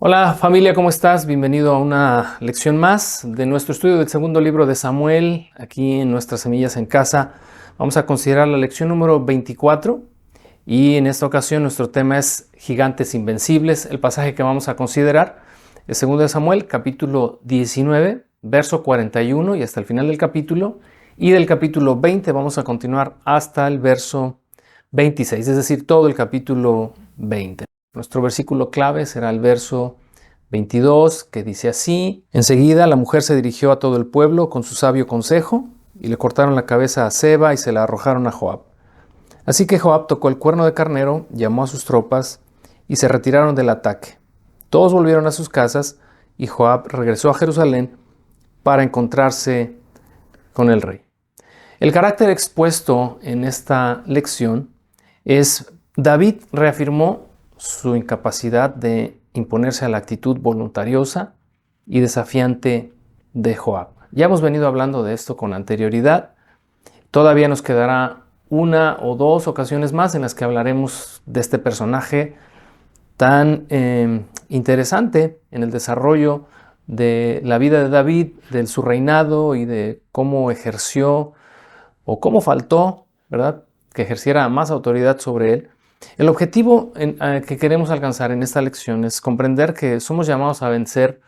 Hola familia, ¿cómo estás? Bienvenido a una lección más de nuestro estudio del segundo libro de Samuel, aquí en Nuestras Semillas en Casa. Vamos a considerar la lección número 24 y en esta ocasión nuestro tema es Gigantes Invencibles. El pasaje que vamos a considerar es segundo de Samuel, capítulo 19, verso 41 y hasta el final del capítulo. Y del capítulo 20 vamos a continuar hasta el verso 26, es decir, todo el capítulo 20. Nuestro versículo clave será el verso 22, que dice así: Enseguida la mujer se dirigió a todo el pueblo con su sabio consejo, y le cortaron la cabeza a Seba y se la arrojaron a Joab. Así que Joab tocó el cuerno de carnero, llamó a sus tropas, y se retiraron del ataque. Todos volvieron a sus casas, y Joab regresó a Jerusalén para encontrarse con el rey. El carácter expuesto en esta lección es: David reafirmó su incapacidad de imponerse a la actitud voluntariosa y desafiante de Joab. Ya hemos venido hablando de esto con anterioridad. Todavía nos quedará una o dos ocasiones más en las que hablaremos de este personaje tan interesante en el desarrollo de la vida de David, de su reinado y de cómo ejerció o cómo faltó, ¿verdad?, que ejerciera más autoridad sobre él. El objetivo que queremos alcanzar en esta lección es comprender que somos llamados a vencer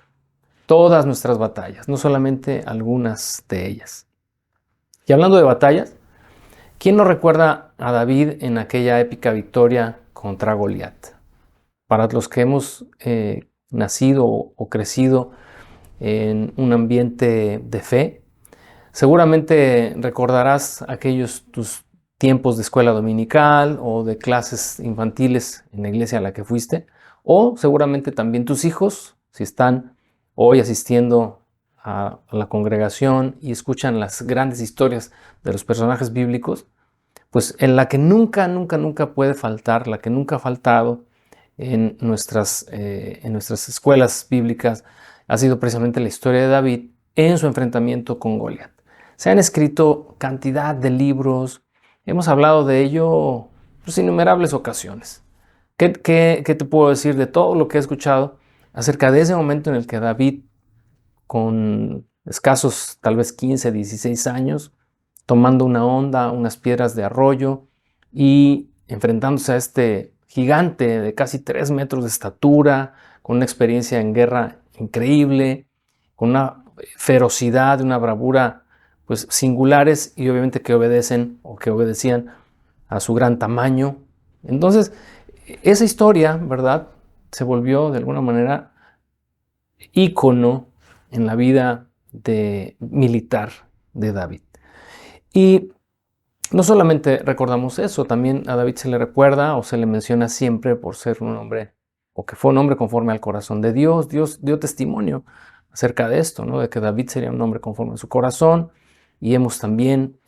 todas nuestras batallas, no solamente algunas de ellas. Y hablando de batallas, ¿quién no recuerda a David en aquella épica victoria contra Goliat? Para los que hemos nacido o crecido en un ambiente de fe, seguramente recordarás aquellos tus tiempos de escuela dominical o de clases infantiles en la iglesia a la que fuiste, o seguramente también tus hijos, si están hoy asistiendo a la congregación y escuchan las grandes historias de los personajes bíblicos, pues en la que nunca puede faltar, la que nunca ha faltado en nuestras escuelas bíblicas, ha sido precisamente la historia de David en su enfrentamiento con Goliat. Se han escrito cantidad de libros, hemos hablado de ello pues, innumerables ocasiones. ¿Qué te puedo decir de todo lo que he escuchado acerca de ese momento en el que David, con escasos tal vez 15, 16 años, tomando una onda, unas piedras de arroyo y enfrentándose a este gigante de casi 3 metros de estatura, con una experiencia en guerra increíble, con una ferocidad, una bravura pues singulares y obviamente que obedecen o que obedecían a su gran tamaño. Entonces, esa historia, ¿verdad?, se volvió de alguna manera ícono en la vida militar de David. Y no solamente recordamos eso, también a David se le recuerda o se le menciona siempre por ser un hombre, o que fue un hombre conforme al corazón de Dios. Dios dio testimonio acerca de esto, ¿no?, de que David sería un hombre conforme a su corazón, y hemos también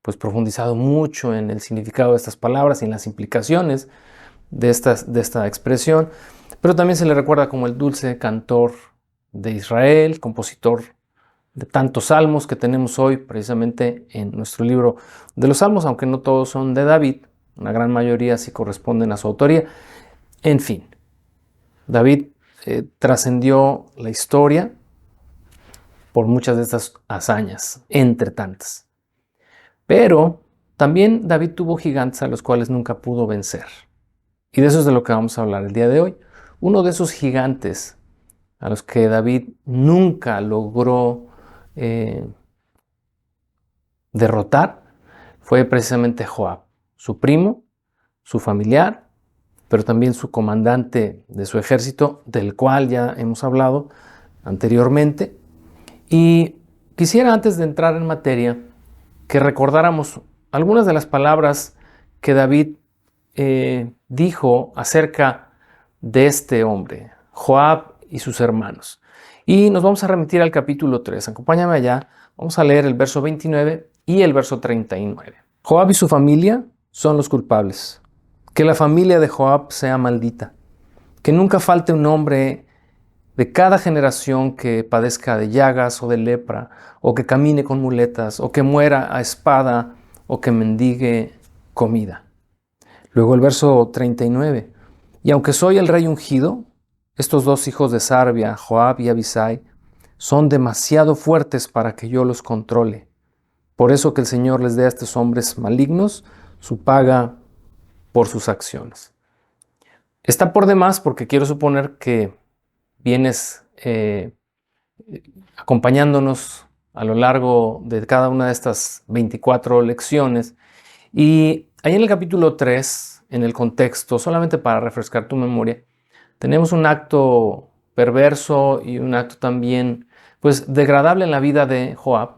pues profundizado mucho en el significado de estas palabras y en las implicaciones de esta expresión. Pero también se le recuerda como el dulce cantor de Israel, compositor de tantos salmos que tenemos hoy precisamente en nuestro libro de los Salmos, aunque no todos son de David, una gran mayoría sí corresponden a su autoría. En fin, David trascendió la historia por muchas de estas hazañas, entre tantas. Pero también David tuvo gigantes a los cuales nunca pudo vencer. Y de eso es de lo que vamos a hablar el día de hoy. Uno de esos gigantes a los que David nunca logró derrotar fue precisamente Joab, su primo, su familiar, pero también su comandante de su ejército, del cual ya hemos hablado anteriormente. Y quisiera, antes de entrar en materia, que recordáramos algunas de las palabras que David dijo acerca de este hombre, Joab y sus hermanos. Y nos vamos a remitir al capítulo 3. Acompáñame allá. Vamos a leer el verso 29 y el verso 39. Joab y su familia son los culpables. Que la familia de Joab sea maldita. Que nunca falte un hombre de cada generación que padezca de llagas o de lepra, o que camine con muletas, o que muera a espada, o que mendigue comida. Luego el verso 39. Y aunque soy el rey ungido, estos dos hijos de Sarvia, Joab y Abisai, son demasiado fuertes para que yo los controle. Por eso que el Señor les dé a estos hombres malignos su paga por sus acciones. Está por demás porque quiero suponer que vienes acompañándonos a lo largo de cada una de estas 24 lecciones. Y ahí en el capítulo 3, en el contexto, solamente para refrescar tu memoria, tenemos un acto perverso y un acto también pues degradable en la vida de Joab,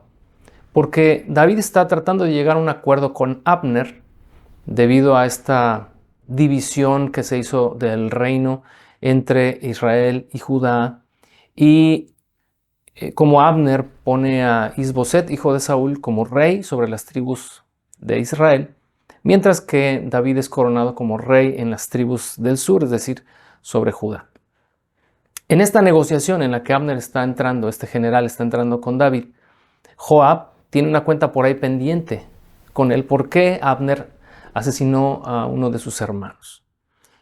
porque David está tratando de llegar a un acuerdo con Abner debido a esta división que se hizo del reino entre Israel y Judá. Y como Abner pone a Isboset, hijo de Saúl, como rey sobre las tribus de Israel, mientras que David es coronado como rey en las tribus del sur, es decir, sobre Judá. En esta negociación en la que Abner está entrando, este general está entrando con David, Joab tiene una cuenta por ahí pendiente con él, por qué Abner asesinó a uno de sus hermanos.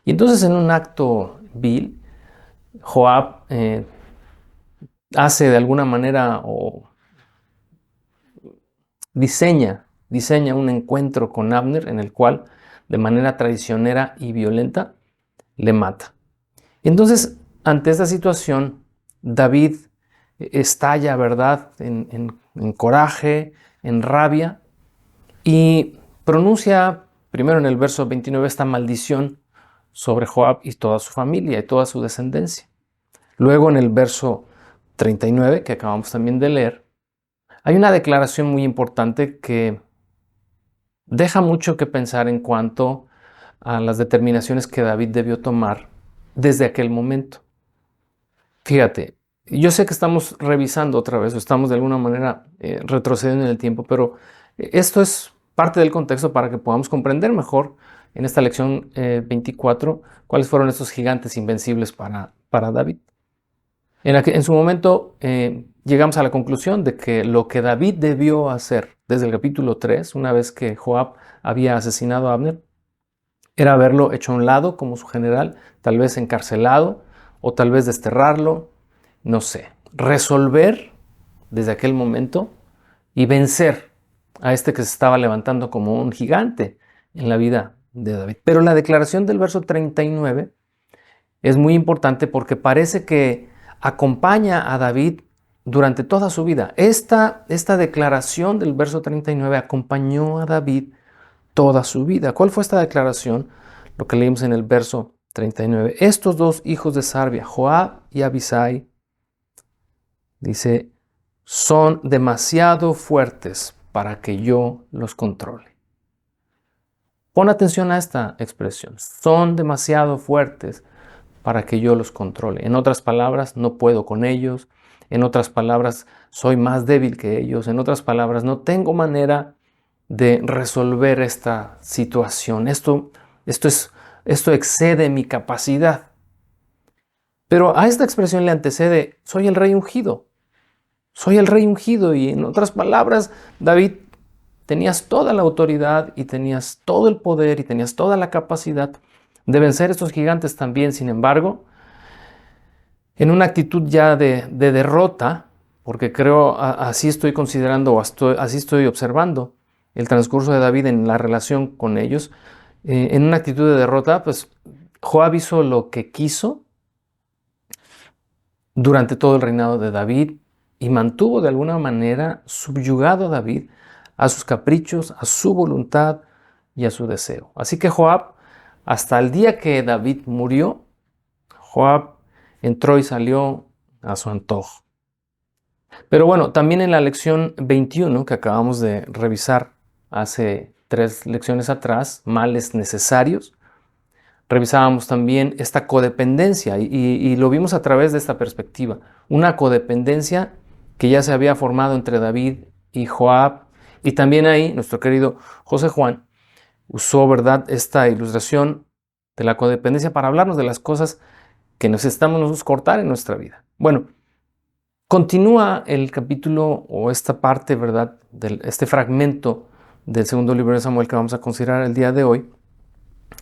Y entonces en un acto vil, Joab hace de alguna manera o diseña un encuentro con Abner en el cual de manera traicionera y violenta le mata. Y entonces ante esta situación David estalla, ¿verdad?, en coraje, en rabia, y pronuncia primero en el verso 29 esta maldición sobre Joab y toda su familia y toda su descendencia. Luego en el verso 39, que acabamos también de leer, hay una declaración muy importante que deja mucho que pensar en cuanto a las determinaciones que David debió tomar desde aquel momento. Fíjate, yo sé que estamos revisando otra vez, o estamos de alguna manera retrocediendo en el tiempo, pero esto es parte del contexto para que podamos comprender mejor en esta lección 24 cuáles fueron estos gigantes invencibles para David. En su momento llegamos a la conclusión de que lo que David debió hacer desde el capítulo 3, una vez que Joab había asesinado a Abner, era haberlo hecho a un lado como su general, tal vez encarcelado o tal vez desterrarlo, no sé, resolver desde aquel momento y vencer a este que se estaba levantando como un gigante en la vida de David. Pero la declaración del verso 39 es muy importante porque parece que acompaña a David durante toda su vida. Esta declaración del verso 39 acompañó a David toda su vida. ¿Cuál fue esta declaración? Lo que leímos en el verso 39. Estos dos hijos de Sarvia, Joab y Abisai, dice, son demasiado fuertes para que yo los controle. Pon atención a esta expresión. Son demasiado fuertes para que yo los controle. En otras palabras, no puedo con ellos. En otras palabras, soy más débil que ellos. En otras palabras, no tengo manera de resolver esta situación. Esto excede mi capacidad. Pero a esta expresión le antecede, soy el rey ungido. Soy el rey ungido. Y en otras palabras, David, tenías toda la autoridad y tenías todo el poder y tenías toda la capacidad de vencer a estos gigantes también. Sin embargo, en una actitud ya de derrota, porque creo así estoy considerando o así estoy observando el transcurso de David en la relación con ellos, en una actitud de derrota, pues Joab hizo lo que quiso durante todo el reinado de David y mantuvo de alguna manera subyugado a David a sus caprichos, a su voluntad y a su deseo. Así que Joab, hasta el día que David murió, Joab entró y salió a su antojo. Pero bueno, también en la lección 21 que acabamos de revisar hace 3 lecciones atrás, males necesarios, revisábamos también esta codependencia y lo vimos a través de esta perspectiva. Una codependencia que ya se había formado entre David y Joab, y también ahí nuestro querido José Juan usó, ¿verdad?, esta ilustración de la codependencia para hablarnos de las cosas que necesitamos cortar en nuestra vida. Bueno, continúa el capítulo o esta parte, ¿verdad?, este fragmento del segundo libro de Samuel que vamos a considerar el día de hoy.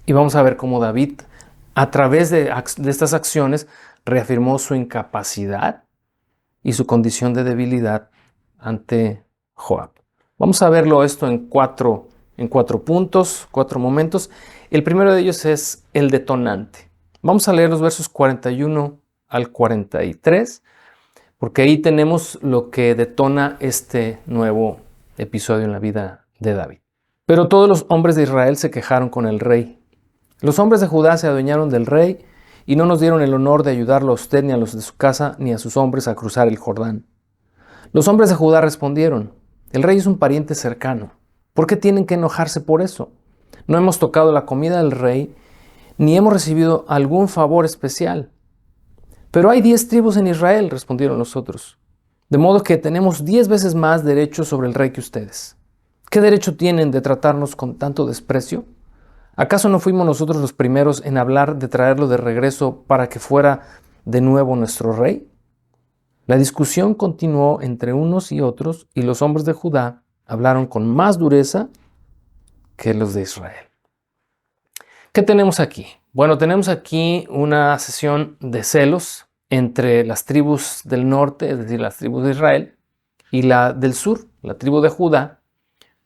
Y vamos a ver cómo David, a través de estas acciones, reafirmó su incapacidad y su condición de debilidad ante Joab. Vamos a verlo esto en cuatro puntos, 4 momentos. El primero de ellos es el detonante. Vamos a leer los versos 41 al 43, porque ahí tenemos lo que detona este nuevo episodio en la vida de David. Pero todos los hombres de Israel se quejaron con el rey. Los hombres de Judá se adueñaron del rey y no nos dieron el honor de ayudarlo a usted, ni a los de su casa, ni a sus hombres a cruzar el Jordán. Los hombres de Judá respondieron: el rey es un pariente cercano. ¿Por qué tienen que enojarse por eso? No hemos tocado la comida del rey, ni hemos recibido algún favor especial. Pero hay 10 tribus en Israel, respondieron los otros. De modo que tenemos 10 veces más derecho sobre el rey que ustedes. ¿Qué derecho tienen de tratarnos con tanto desprecio? ¿Acaso no fuimos nosotros los primeros en hablar de traerlo de regreso para que fuera de nuevo nuestro rey? La discusión continuó entre unos y otros, y los hombres de Judá hablaron con más dureza que los de Israel. ¿Qué tenemos aquí? Bueno, tenemos aquí una sesión de celos entre las tribus del norte, es decir, las tribus de Israel, y la del sur, la tribu de Judá.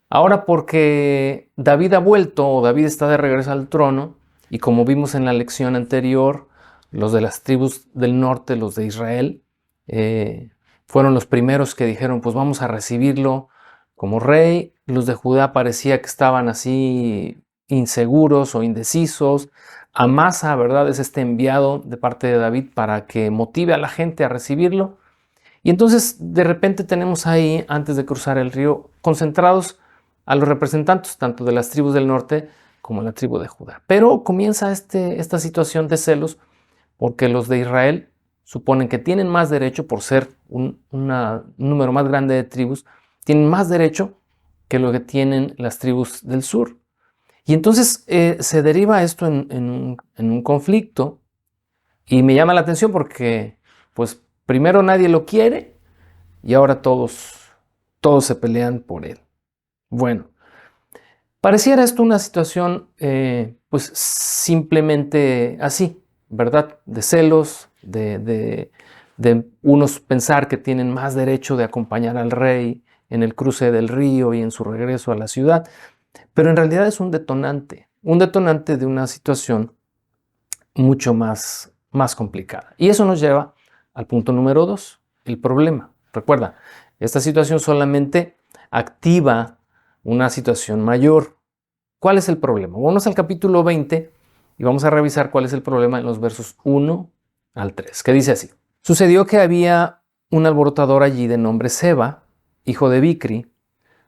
Ahora porque David ha vuelto, o David está de regreso al trono, y como vimos en la lección anterior, los de las tribus del norte, los de Israel, fueron los primeros que dijeron, pues vamos a recibirlo como rey. Los de Judá parecía que estaban así inseguros o indecisos. Amasa, ¿verdad?, es este enviado de parte de David para que motive a la gente a recibirlo. Y entonces de repente tenemos ahí, antes de cruzar el río, concentrados a los representantes tanto de las tribus del norte como la tribu de Judá. Pero comienza esta situación de celos porque los de Israel suponen que tienen más derecho, por ser un número más grande de tribus, tienen más derecho que lo que tienen las tribus del sur. Y entonces se deriva esto en un conflicto, y me llama la atención porque pues primero nadie lo quiere y ahora todos se pelean por él. Bueno, pareciera esto una situación pues simplemente así, ¿verdad? De celos, de unos pensar que tienen más derecho de acompañar al rey en el cruce del río y en su regreso a la ciudad. Pero en realidad es un detonante de una situación mucho más complicada. Y eso nos lleva al punto número 2, el problema. Recuerda, esta situación solamente activa una situación mayor. ¿Cuál es el problema? Vamos al capítulo 20 y vamos a revisar cuál es el problema en los versos 1 al 3, que dice así. Sucedió que había un alborotador allí de nombre Seba, hijo de Bicri,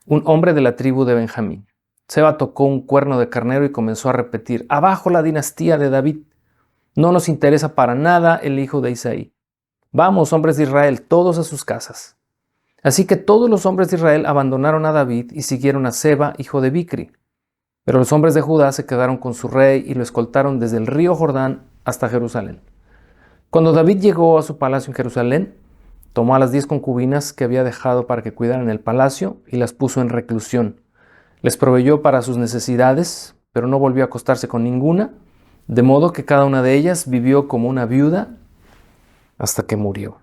un hombre de la tribu de Benjamín. Seba tocó un cuerno de carnero y comenzó a repetir: abajo la dinastía de David. No nos interesa para nada el hijo de Isaí. Vamos, hombres de Israel, todos a sus casas. Así que todos los hombres de Israel abandonaron a David y siguieron a Seba, hijo de Bicri. Pero los hombres de Judá se quedaron con su rey y lo escoltaron desde el río Jordán hasta Jerusalén. Cuando David llegó a su palacio en Jerusalén, tomó a las 10 concubinas que había dejado para que cuidaran el palacio y las puso en reclusión. Les proveyó para sus necesidades, pero no volvió a acostarse con ninguna, de modo que cada una de ellas vivió como una viuda hasta que murió.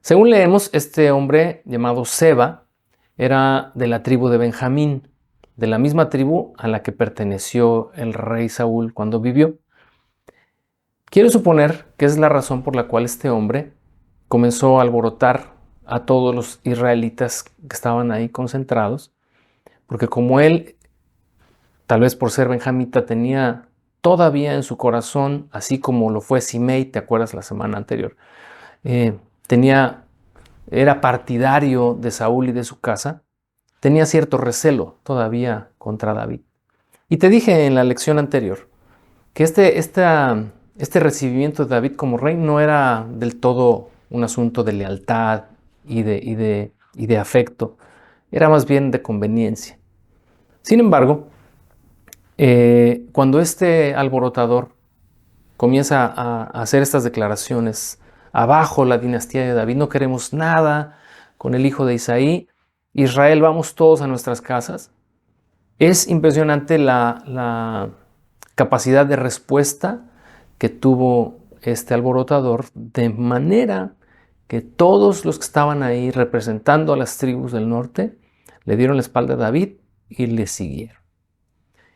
Según leemos, este hombre llamado Seba era de la tribu de Benjamín, de la misma tribu a la que perteneció el rey Saúl cuando vivió. Quiero suponer que es la razón por la cual este hombre comenzó a alborotar a todos los israelitas que estaban ahí concentrados, porque como él, tal vez por ser benjamita, tenía todavía en su corazón, así como lo fue Simei, ¿te acuerdas la semana anterior? Era partidario de Saúl y de su casa, tenía cierto recelo todavía contra David. Y te dije en la lección anterior que este recibimiento de David como rey no era del todo un asunto de lealtad y de afecto, era más bien de conveniencia. Sin embargo, cuando este alborotador comienza a hacer estas declaraciones: abajo la dinastía de David, no queremos nada con el hijo de Isaí, Israel, vamos todos a nuestras casas, es impresionante la capacidad de respuesta que tuvo este alborotador, de manera que todos los que estaban ahí representando a las tribus del norte le dieron la espalda a David y le siguieron.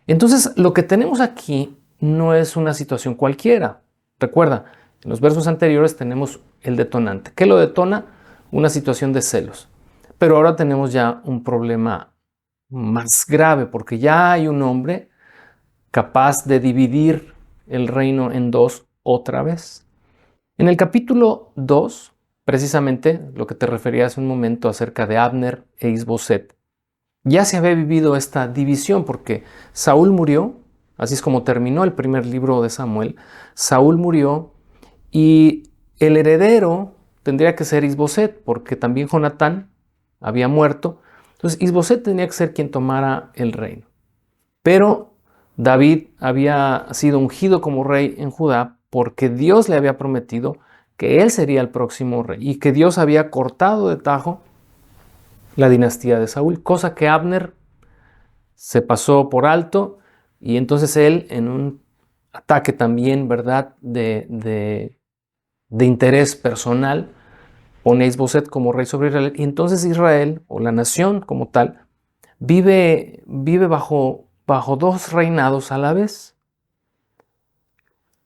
Entonces, lo que tenemos aquí no es una situación cualquiera. Recuerda, en los versos anteriores tenemos el detonante. ¿Qué lo detona? Una situación de celos. Pero ahora tenemos ya un problema más grave, porque ya hay un hombre capaz de dividir el reino en dos otra vez. En el capítulo 2, precisamente lo que te refería hace un momento acerca de Abner e Isboset, ya se había vivido esta división porque Saúl murió, así es como terminó el primer libro de Samuel. Saúl murió y el heredero tendría que ser Isboset, porque también Jonatán había muerto. Entonces Isboset tenía que ser quien tomara el reino. Pero David había sido ungido como rey en Judá porque Dios le había prometido que él sería el próximo rey y que Dios había cortado de tajo la dinastía de Saúl, cosa que Abner se pasó por alto, y entonces él, en un ataque también, ¿verdad?, de interés personal, pone a Isboset como rey sobre Israel, y entonces Israel, o la nación como tal, vive bajo dos reinados a la vez.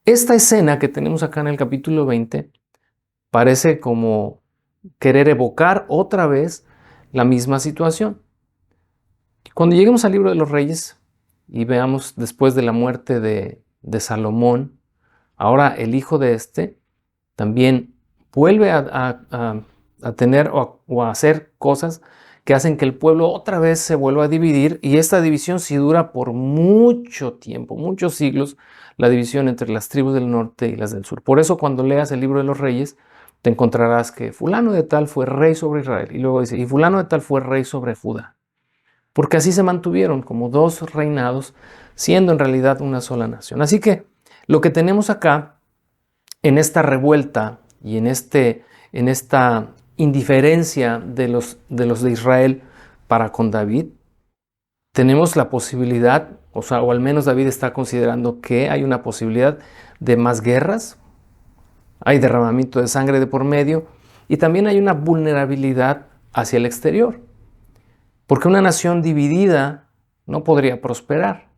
Esta escena que tenemos acá en el capítulo 20 parece como querer evocar otra vez la misma situación. Cuando lleguemos al libro de los Reyes y veamos después de la muerte de Salomón, ahora el hijo de este también vuelve a tener o a hacer cosas que hacen que el pueblo otra vez se vuelva a dividir, y esta división sí dura por mucho tiempo, muchos siglos, la división entre las tribus del norte y las del sur. Por eso cuando leas el libro de los Reyes te encontrarás que fulano de tal fue rey sobre Israel, y luego dice, y fulano de tal fue rey sobre Judá. Porque así se mantuvieron como dos reinados, siendo en realidad una sola nación. Así que lo que tenemos acá, en esta revuelta y en esta indiferencia de los de Israel para con David, tenemos la posibilidad, o al menos David está considerando que hay una posibilidad de más guerras, hay derramamiento de sangre de por medio, y también hay una vulnerabilidad hacia el exterior. Porque una nación dividida no podría prosperar.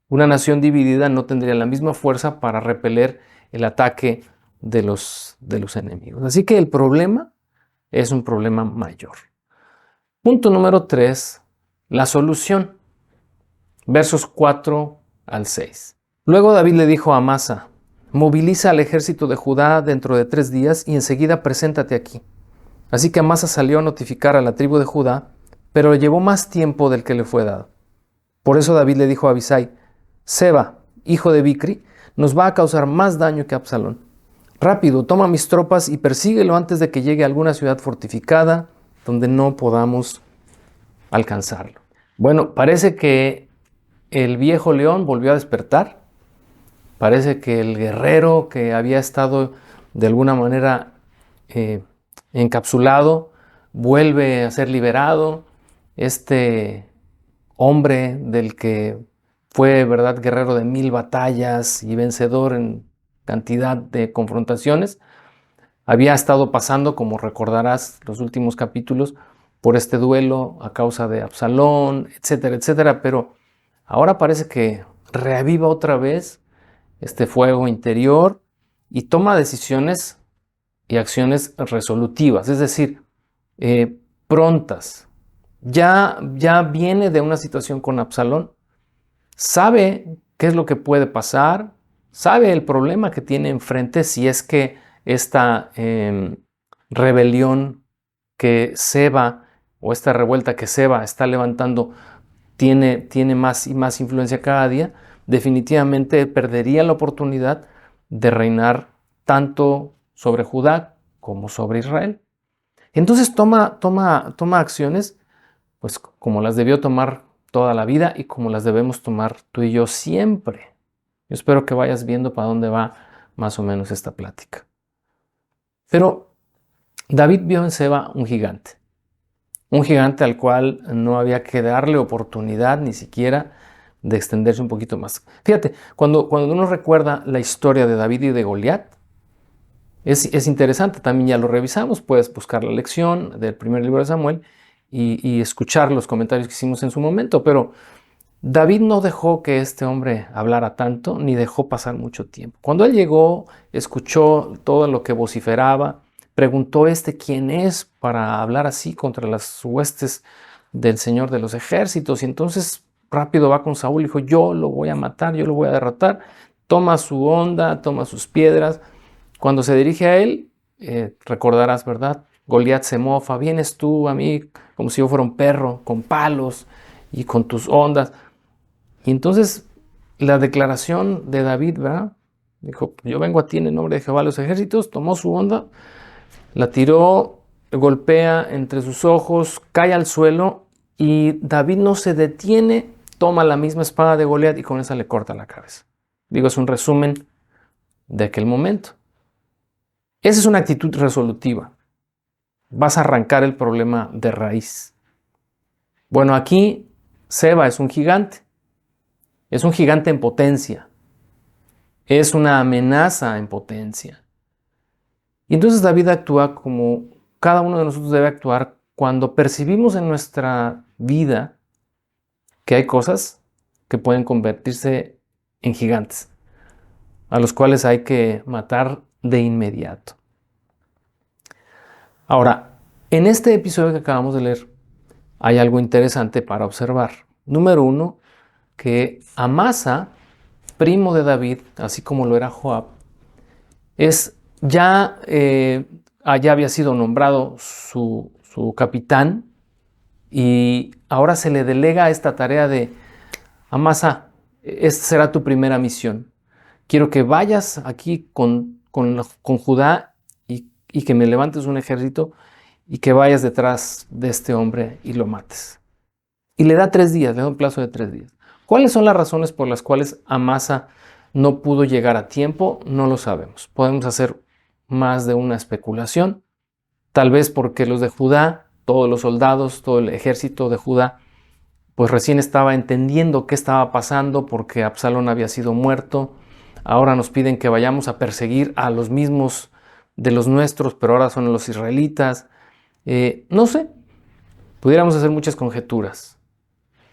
Una nación dividida no tendría la misma fuerza para repeler el ataque de los enemigos. Así que el problema es un problema mayor. Punto número 3, la solución. Versos 4 al 6. Luego David le dijo a Amasa, moviliza al ejército de Judá dentro de 3 días y enseguida preséntate aquí. Así que Amasa salió a notificar a la tribu de Judá, pero le llevó más tiempo del que le fue dado. Por eso David le dijo a Abisai, Seba, hijo de Bicri, nos va a causar más daño que Absalón. Rápido, toma mis tropas y persíguelo antes de que llegue a alguna ciudad fortificada donde no podamos alcanzarlo. Bueno, parece que el viejo león volvió a despertar. Parece que el guerrero que había estado de alguna manera encapsulado vuelve a ser liberado. Este hombre del que fue, ¿verdad?, guerrero de 1000 batallas y vencedor en cantidad de confrontaciones, había estado pasando, como recordarás, los últimos capítulos, por este duelo a causa de Absalón, etcétera, etcétera, pero ahora parece que reaviva otra vez este fuego interior y toma decisiones y acciones resolutivas, es decir, prontas. Ya viene de una situación con Absalón, sabe qué es lo que puede pasar, sabe el problema que tiene enfrente si es que esta rebelión que Seba, o esta revuelta que Seba está levantando, tiene más y más influencia cada día. Definitivamente perdería la oportunidad de reinar tanto sobre Judá como sobre Israel. Entonces toma acciones, pues como las debió tomar toda la vida y como las debemos tomar tú y yo siempre. Yo espero que vayas viendo para dónde va más o menos esta plática. Pero David vio en Seba un gigante al cual no había que darle oportunidad ni siquiera de extenderse un poquito más. Fíjate, cuando uno recuerda la historia de David y de Goliat, Es interesante, también ya lo revisamos, puedes buscar la lección del primer libro de Samuel y escuchar los comentarios que hicimos en su momento, pero David no dejó que este hombre hablara tanto, ni dejó pasar mucho tiempo. Cuando él llegó, escuchó todo lo que vociferaba, preguntó quién es para hablar así contra las huestes del Señor de los ejércitos, y entonces rápido va con Saúl y dijo, yo lo voy a matar, yo lo voy a derrotar, toma su honda, toma sus piedras. Cuando se dirige a él, recordarás, ¿verdad? Goliat se mofa, vienes tú a mí como si yo fuera un perro, con palos y con tus ondas. Y entonces la declaración de David, ¿verdad? Dijo, yo vengo a ti en el nombre de Jehová de los ejércitos, tomó su onda, la tiró, golpea entre sus ojos, cae al suelo y David no se detiene, toma la misma espada de Goliat y con esa le corta la cabeza. Digo, es un resumen de aquel momento. Esa es una actitud resolutiva. Vas a arrancar el problema de raíz. Bueno, aquí Seba es un gigante. Es un gigante en potencia. Es una amenaza en potencia. Y entonces David actúa como cada uno de nosotros debe actuar cuando percibimos en nuestra vida que hay cosas que pueden convertirse en gigantes, a los cuales hay que matar de inmediato. Ahora, en este episodio que acabamos de leer, hay algo interesante para observar. Número uno, que Amasa, primo de David, así como lo era Joab, ya había sido nombrado su capitán y ahora se le delega esta tarea de Amasa, esta será tu primera misión. Quiero que vayas aquí con Judá y que me levantes un ejército y que vayas detrás de este hombre y lo mates. Y le da 3 días, le da un plazo de 3 días. ¿Cuáles son las razones por las cuales Amasa no pudo llegar a tiempo? No lo sabemos. Podemos hacer más de una especulación. Tal vez porque los de Judá, todos los soldados, todo el ejército de Judá, pues recién estaba entendiendo qué estaba pasando porque Absalón había sido muerto. Ahora nos piden que vayamos a perseguir a los mismos de los nuestros, pero ahora son los israelitas. No sé, pudiéramos hacer muchas conjeturas.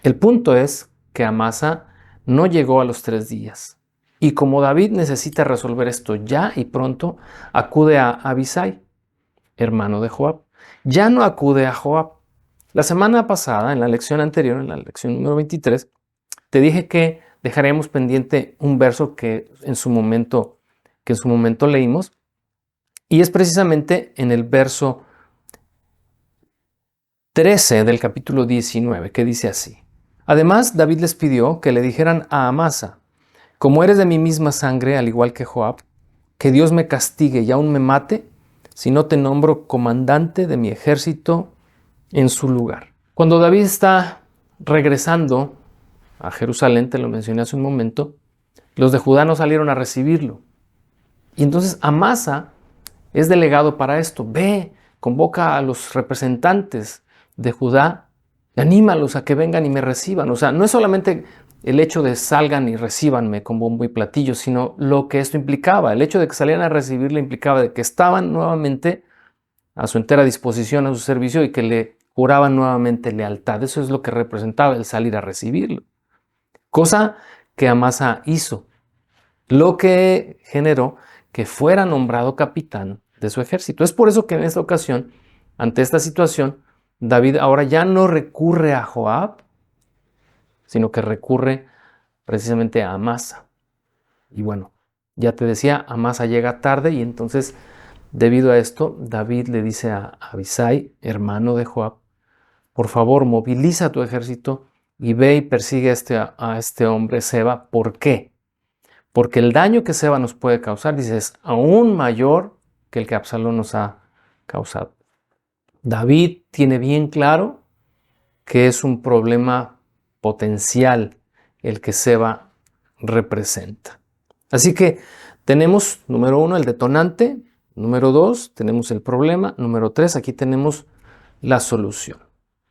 El punto es que Amasa no llegó a los 3 días. Y como David necesita resolver esto ya y pronto, acude a Abisai, hermano de Joab. Ya no acude a Joab. La semana pasada, en la lección anterior, en la lección número 23, te dije que dejaremos pendiente un verso que en su momento leímos, y es precisamente en el verso 13 del capítulo 19, que dice así. Además, David les pidió que le dijeran a Amasa, como eres de mi misma sangre, al igual que Joab, que Dios me castigue y aún me mate, si no te nombro comandante de mi ejército en su lugar. Cuando David está regresando a Jerusalén, te lo mencioné hace un momento, los de Judá no salieron a recibirlo. Y entonces Amasa es delegado para esto. Ve, convoca a los representantes de Judá, anímalos a que vengan y me reciban. O sea, no es solamente el hecho de salgan y recíbanme con bombo y platillo, sino lo que esto implicaba. El hecho de que salieran a recibirle implicaba de que estaban nuevamente a su entera disposición, a su servicio, y que le juraban nuevamente lealtad. Eso es lo que representaba el salir a recibirlo. Cosa que Amasa hizo, lo que generó que fuera nombrado capitán de su ejército. Es por eso que en esta ocasión, ante esta situación, David ahora ya no recurre a Joab, sino que recurre precisamente a Amasa. Y bueno, ya te decía, Amasa llega tarde y entonces, debido a esto, David le dice a Abisai, hermano de Joab, por favor, moviliza tu ejército y ve y persigue a este hombre Seba. ¿Por qué? Porque el daño que Seba nos puede causar, dice, es aún mayor que el que Absalón nos ha causado. David tiene bien claro que es un problema potencial el que Seba representa. Así que tenemos, número 1, el detonante. Número 2, tenemos el problema. Número 3, aquí tenemos la solución.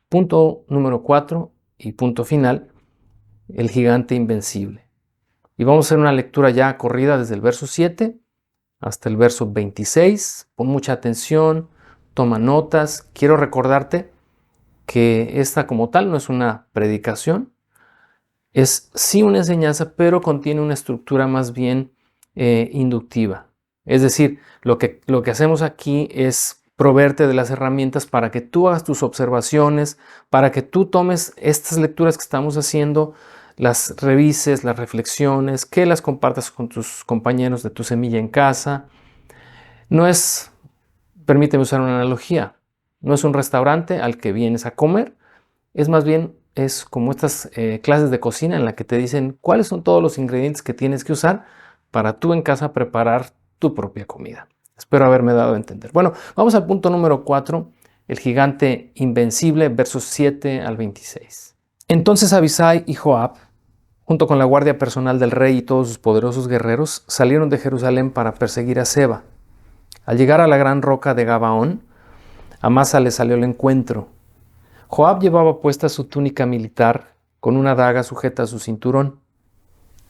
Punto número 4 y punto final, el gigante invencible. Y vamos a hacer una lectura ya corrida desde el verso 7 hasta el verso 26. Pon mucha atención, toma notas. Quiero recordarte que esta como tal no es una predicación, es sí una enseñanza, pero contiene una estructura más bien inductiva. Es decir, lo que hacemos aquí es proveerte de las herramientas para que tú hagas tus observaciones, para que tú tomes estas lecturas que estamos haciendo, las revises, las reflexiones, que las compartas con tus compañeros de tu semilla en casa. No es, permíteme usar una analogía, no es un restaurante al que vienes a comer, es más bien es como estas clases de cocina en la que te dicen cuáles son todos los ingredientes que tienes que usar para tú en casa preparar tu propia comida. Espero haberme dado a entender. Bueno, vamos al punto número 4, el gigante invencible, versos 7 al 26. Entonces Abisai y Joab, junto con la guardia personal del rey y todos sus poderosos guerreros, salieron de Jerusalén para perseguir a Seba. Al llegar a la gran roca de Gabaón, Amasa le salió al encuentro. Joab llevaba puesta su túnica militar con una daga sujeta a su cinturón.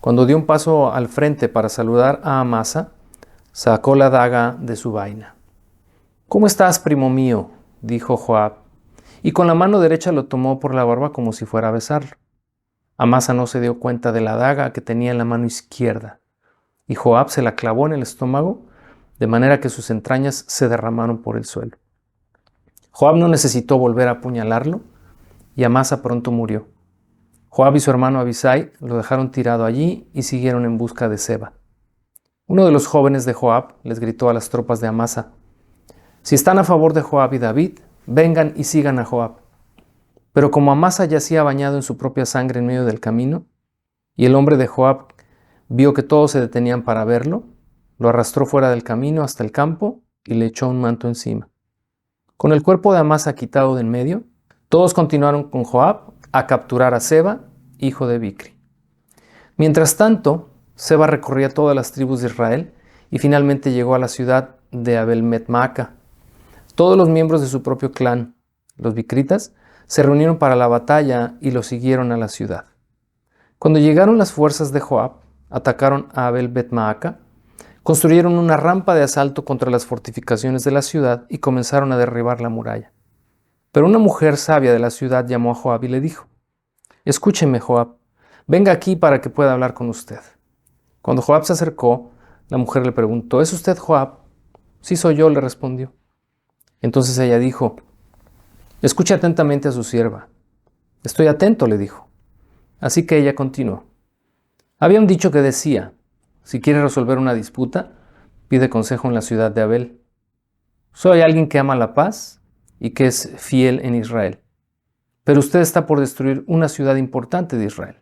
Cuando dio un paso al frente para saludar a Amasa, sacó la daga de su vaina. «¿Cómo estás, primo mío?», dijo Joab, y con la mano derecha lo tomó por la barba como si fuera a besarlo. Amasa no se dio cuenta de la daga que tenía en la mano izquierda, y Joab se la clavó en el estómago, de manera que sus entrañas se derramaron por el suelo. Joab no necesitó volver a apuñalarlo, y Amasa pronto murió. Joab y su hermano Abisai lo dejaron tirado allí y siguieron en busca de Seba. Uno de los jóvenes de Joab les gritó a las tropas de Amasa: «Si están a favor de Joab y David, vengan y sigan a Joab». Pero como Amasa yacía bañado en su propia sangre en medio del camino, y el hombre de Joab vio que todos se detenían para verlo, lo arrastró fuera del camino hasta el campo y le echó un manto encima. Con el cuerpo de Amasa quitado de en medio, todos continuaron con Joab a capturar a Seba, hijo de Bicri. Mientras tanto, Seba recorría todas las tribus de Israel y finalmente llegó a la ciudad de Abel-Bet-Maaca. Todos los miembros de su propio clan, los bicritas, se reunieron para la batalla y lo siguieron a la ciudad. Cuando llegaron las fuerzas de Joab, atacaron a Abel-Bet-Maaca, construyeron una rampa de asalto contra las fortificaciones de la ciudad y comenzaron a derribar la muralla. Pero una mujer sabia de la ciudad llamó a Joab y le dijo: «Escúcheme, Joab, venga aquí para que pueda hablar con usted». Cuando Joab se acercó, la mujer le preguntó: «¿Es usted Joab?». «Sí, soy yo», le respondió. Entonces ella dijo: «Escuche atentamente a su sierva». «Estoy atento», le dijo. Así que ella continuó: «Había un dicho que decía: si quieres resolver una disputa, pide consejo en la ciudad de Abel. Soy alguien que ama la paz y que es fiel en Israel. Pero usted está por destruir una ciudad importante de Israel.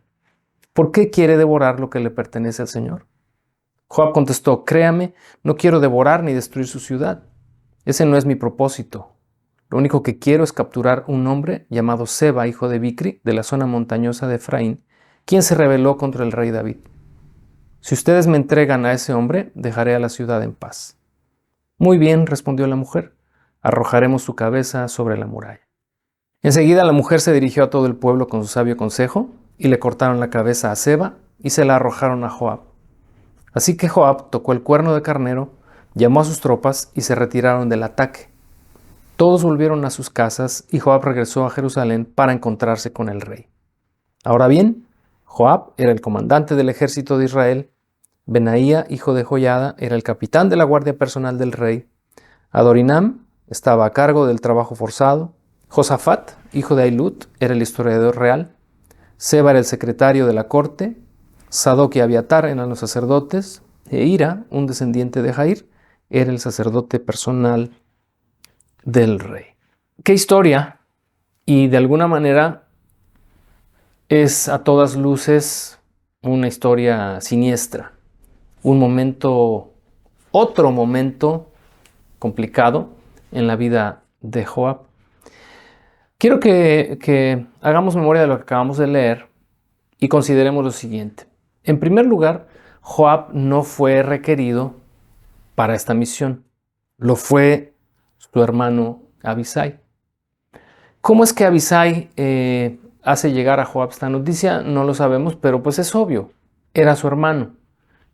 ¿Por qué quiere devorar lo que le pertenece al Señor?». Joab contestó: «Créame, no quiero devorar ni destruir su ciudad. Ese no es mi propósito. Lo único que quiero es capturar un hombre llamado Seba, hijo de Bicri, de la zona montañosa de Efraín, quien se rebeló contra el rey David. Si ustedes me entregan a ese hombre, dejaré a la ciudad en paz». «Muy bien», respondió la mujer, «arrojaremos su cabeza sobre la muralla». Enseguida la mujer se dirigió a todo el pueblo con su sabio consejo, y le cortaron la cabeza a Seba y se la arrojaron a Joab. Así que Joab tocó el cuerno de carnero, llamó a sus tropas y se retiraron del ataque. Todos volvieron a sus casas y Joab regresó a Jerusalén para encontrarse con el rey. Ahora bien, Joab era el comandante del ejército de Israel, Benaía, hijo de Joiada, era el capitán de la guardia personal del rey, Adorinam estaba a cargo del trabajo forzado, Josafat, hijo de Ahilut, era el historiador real, Seba era el secretario de la corte, Sadoc y Abiatar eran los sacerdotes, e Ira, un descendiente de Jair, era el sacerdote personal del rey. ¡Qué historia! Y de alguna manera es a todas luces una historia siniestra, un momento, otro momento complicado en la vida de Joab. Quiero que hagamos memoria de lo que acabamos de leer y consideremos lo siguiente. En primer lugar, Joab no fue requerido para esta misión. Lo fue su hermano Abisai. ¿Cómo es que Abisai hace llegar a Joab esta noticia? No lo sabemos, pero pues es obvio. Era su hermano.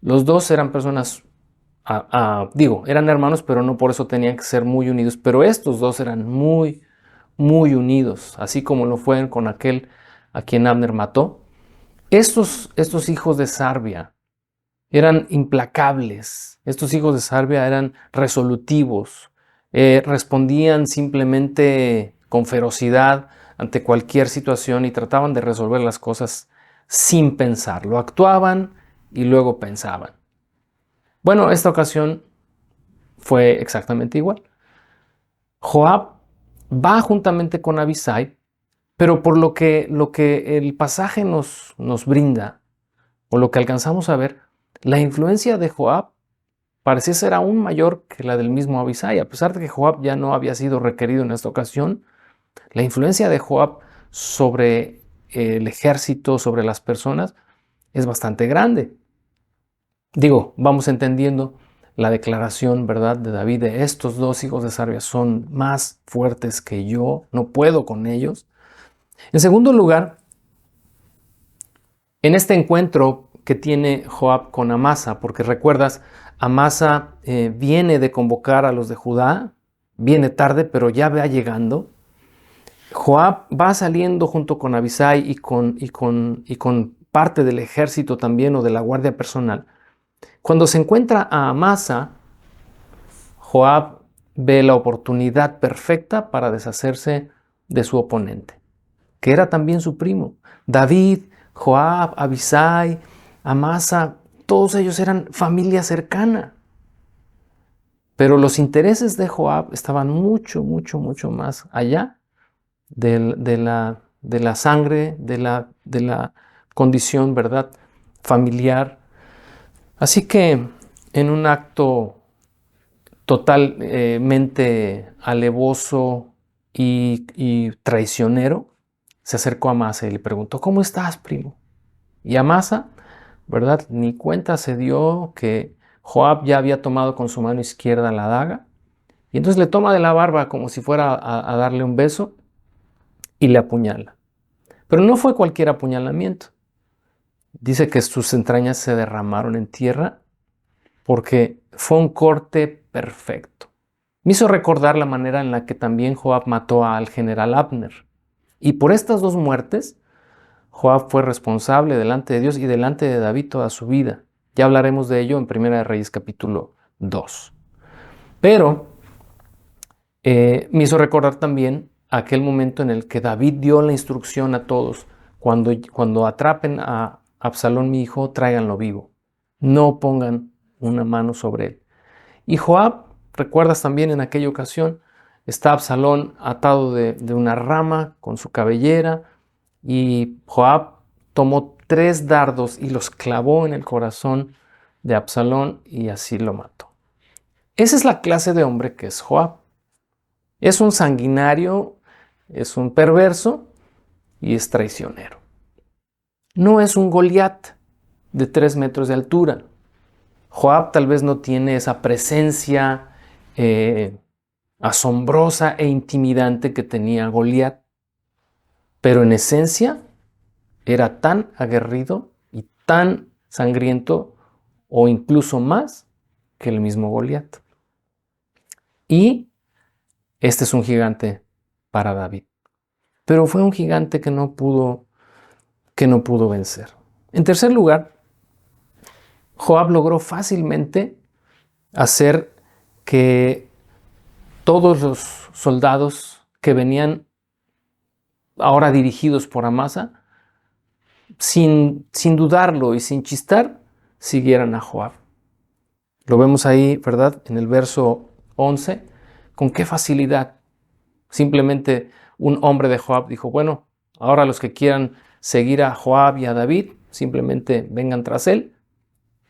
Los dos eran personas eran hermanos, pero no por eso tenían que ser muy unidos. Pero estos dos eran muy, muy unidos, así como lo fueron con aquel a quien Abner mató. Estos hijos de Sarbia eran implacables. Estos hijos de Sarbia eran resolutivos. Respondían simplemente con ferocidad ante cualquier situación y trataban de resolver las cosas sin pensarlo. Actuaban y luego pensaban. Bueno, esta ocasión fue exactamente igual. Joab va juntamente con Abisai, pero por lo que el pasaje nos brinda, o lo que alcanzamos a ver, la influencia de Joab parecía ser aún mayor que la del mismo Abisai. A pesar de que Joab ya no había sido requerido en esta ocasión, la influencia de Joab sobre el ejército, sobre las personas, es bastante grande. Vamos entendiendo la declaración, ¿verdad?, de David de estos dos hijos de Sarbia son más fuertes que yo, no puedo con ellos. En segundo lugar, en este encuentro que tiene Joab con Amasa, porque recuerdas, Amasa viene de convocar a los de Judá, viene tarde, pero ya va llegando. Joab va saliendo junto con Abisai y con parte del ejército también o de la guardia personal. Cuando se encuentra a Amasa, Joab ve la oportunidad perfecta para deshacerse de su oponente, que era también su primo. David, Joab, Abisai, Amasa, todos ellos eran familia cercana. Pero los intereses de Joab estaban mucho, mucho, mucho más allá de la sangre, de la condición, ¿verdad?, familiar. Así que en un acto totalmente alevoso y traicionero, se acercó a Amasa y le preguntó: ¿cómo estás, primo? Y Amasa, ¿verdad?, ni cuenta se dio que Joab ya había tomado con su mano izquierda la daga, y entonces le toma de la barba como si fuera a darle un beso y le apuñala. Pero no fue cualquier apuñalamiento. Dice que sus entrañas se derramaron en tierra porque fue un corte perfecto. Me hizo recordar la manera en la que también Joab mató al general Abner. Y por estas dos muertes, Joab fue responsable delante de Dios y delante de David toda su vida. Ya hablaremos de ello en Primera de Reyes capítulo 2. Pero me hizo recordar también aquel momento en el que David dio la instrucción a todos: cuando atrapen a Absalón mi hijo, tráiganlo vivo. No pongan una mano sobre él. Y Joab, recuerdas también en aquella ocasión, está Absalón atado de una rama con su cabellera, y Joab tomó 3 dardos y los clavó en el corazón de Absalón y así lo mató. Esa es la clase de hombre que es Joab. Es un sanguinario, es un perverso y es traicionero. No es un Goliat de 3 metros de altura. Joab tal vez no tiene esa presencia asombrosa e intimidante que tenía Goliat, pero en esencia era tan aguerrido y tan sangriento, o incluso más, que el mismo Goliat. Y este es un gigante para David, pero fue un gigante que no pudo vencer. En tercer lugar, Joab logró fácilmente hacer que todos los soldados que venían ahora dirigidos por Amasa, sin dudarlo y sin chistar, siguieran a Joab. Lo vemos ahí, ¿verdad?, en el verso 11, con qué facilidad. Simplemente un hombre de Joab dijo: bueno, ahora los que quieran seguir a Joab y a David, simplemente vengan tras él.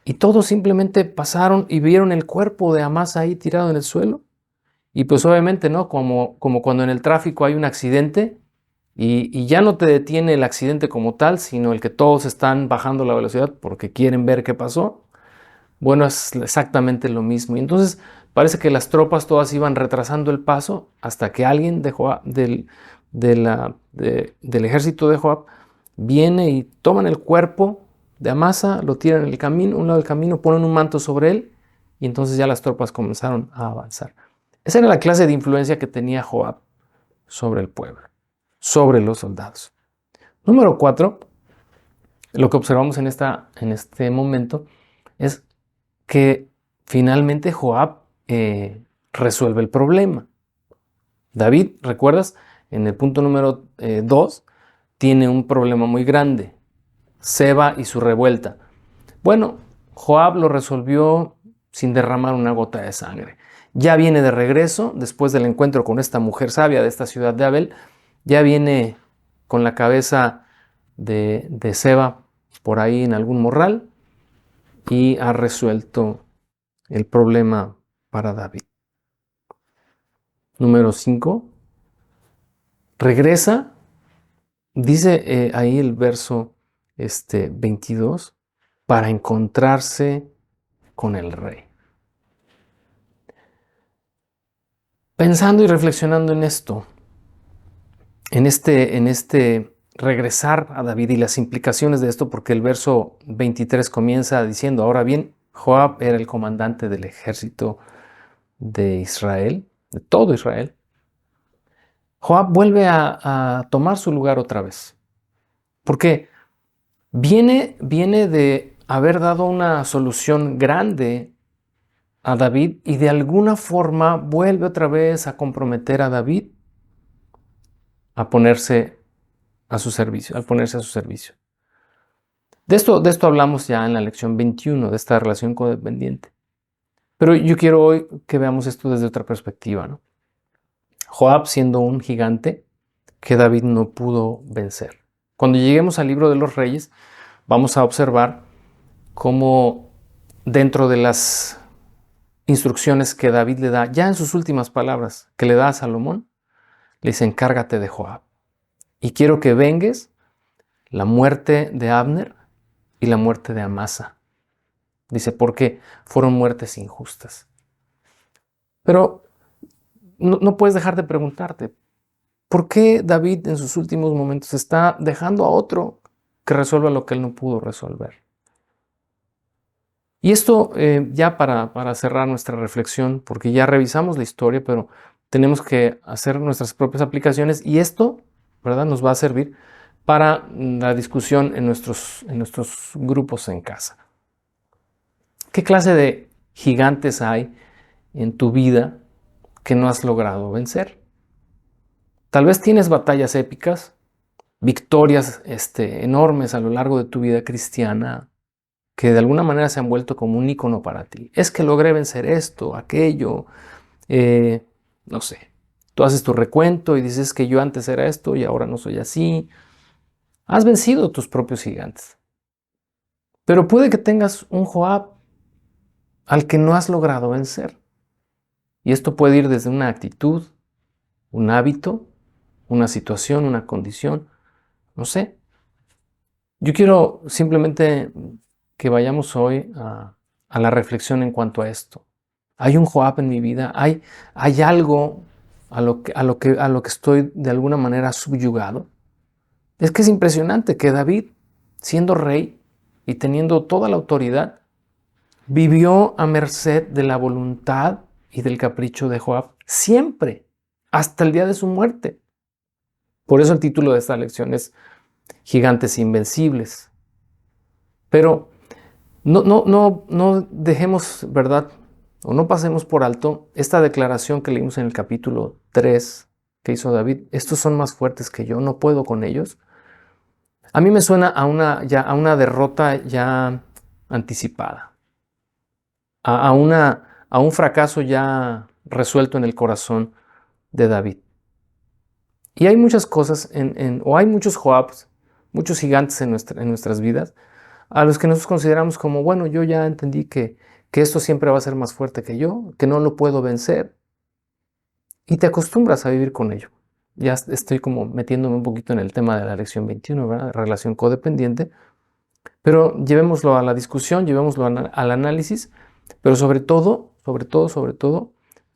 Y todos simplemente pasaron y vieron el cuerpo de Amasa ahí tirado en el suelo. Y pues obviamente, ¿no?, como cuando en el tráfico hay un accidente y ya no te detiene el accidente como tal, sino el que todos están bajando la velocidad porque quieren ver qué pasó. Bueno, es exactamente lo mismo. Y entonces parece que las tropas todas iban retrasando el paso hasta que alguien de Joab, del ejército de Joab, viene y toman el cuerpo de Amasa, lo tiran en el camino, un lado del camino, ponen un manto sobre él y entonces ya las tropas comenzaron a avanzar. Esa era la clase de influencia que tenía Joab sobre el pueblo, sobre los soldados. Número 4, lo que observamos en este momento es que finalmente Joab resuelve el problema. David, ¿recuerdas? En el punto número 2, tiene un problema muy grande, Seba y su revuelta. Bueno, Joab lo resolvió sin derramar una gota de sangre. Ya viene de regreso, después del encuentro con esta mujer sabia de esta ciudad de Abel, ya viene con la cabeza de Seba por ahí en algún morral y ha resuelto el problema para David. Número 5. Regresa, dice ahí el verso 22, para encontrarse con el rey. Pensando y reflexionando en esto, en este regresar a David y las implicaciones de esto, porque el verso 23 comienza diciendo, ahora bien, Joab era el comandante del ejército de Israel, de todo Israel. Joab vuelve a tomar su lugar otra vez, porque viene de haber dado una solución grande a David y de alguna forma vuelve otra vez a comprometer a David a ponerse a su servicio, al ponerse a su servicio. De esto hablamos ya en la lección 21, de esta relación codependiente. Pero yo quiero hoy que veamos esto desde otra perspectiva, ¿no? Joab siendo un gigante que David no pudo vencer. Cuando lleguemos al libro de los Reyes, vamos a observar cómo dentro de las instrucciones que David le da, ya en sus últimas palabras, que le da a Salomón, le dice, encárgate de Joab. Y quiero que vengues la muerte de Abner y la muerte de Amasa. Dice, porque fueron muertes injustas. Pero no puedes dejar de preguntarte, ¿por qué David en sus últimos momentos está dejando a otro que resuelva lo que él no pudo resolver? Y esto ya para cerrar nuestra reflexión, porque ya revisamos la historia, pero tenemos que hacer nuestras propias aplicaciones y esto, ¿verdad?, nos va a servir para la discusión en nuestros grupos en casa. ¿Qué clase de gigantes hay en tu vida que no has logrado vencer? Tal vez tienes batallas épicas, victorias enormes a lo largo de tu vida cristiana, que de alguna manera se han vuelto como un icono para ti. Es que logré vencer esto, aquello, no sé. Tú haces tu recuento y dices que yo antes era esto y ahora no soy así. Has vencido tus propios gigantes. Pero puede que tengas un Joab al que no has logrado vencer. Y esto puede ir desde una actitud, un hábito, una situación, una condición, no sé. Yo quiero simplemente que vayamos hoy a la reflexión en cuanto a esto. Hay un Joab en mi vida, hay algo a lo que estoy de alguna manera subyugado. Es que es impresionante que David, siendo rey y teniendo toda la autoridad, vivió a merced de la voluntad y del capricho de Joab siempre, hasta el día de su muerte. Por eso el título de esta lección es Gigantes Invencibles. Pero no dejemos, ¿verdad?, o no pasemos por alto esta declaración que leímos en el capítulo 3 que hizo David. Estos son más fuertes que yo, no puedo con ellos. A mí me suena a una derrota ya anticipada, a un fracaso ya resuelto en el corazón de David. Y hay muchas cosas, o hay muchos Joabs, muchos gigantes en nuestras vidas, a los que nosotros consideramos como, bueno, yo ya entendí que esto siempre va a ser más fuerte que yo, que no lo puedo vencer. Y te acostumbras a vivir con ello. Ya estoy como metiéndome un poquito en el tema de la lección 21, ¿verdad? Relación codependiente. Pero llevémoslo a la discusión, llevémoslo al análisis, pero sobre todo,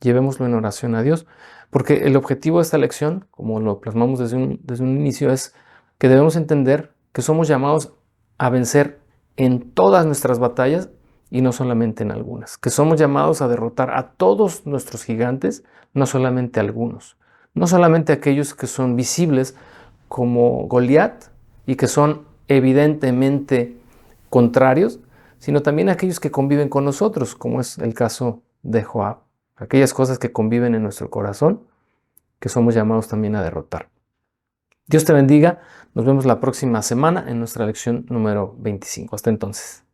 llevémoslo en oración a Dios. Porque el objetivo de esta lección, como lo plasmamos desde un inicio, es que debemos entender que somos llamados a vencer en todas nuestras batallas y no solamente en algunas, que somos llamados a derrotar a todos nuestros gigantes, no solamente a algunos, no solamente aquellos que son visibles como Goliat y que son evidentemente contrarios, sino también aquellos que conviven con nosotros, como es el caso de Joab, aquellas cosas que conviven en nuestro corazón, que somos llamados también a derrotar. Dios te bendiga, nos vemos la próxima semana en nuestra lección número 25. Hasta entonces.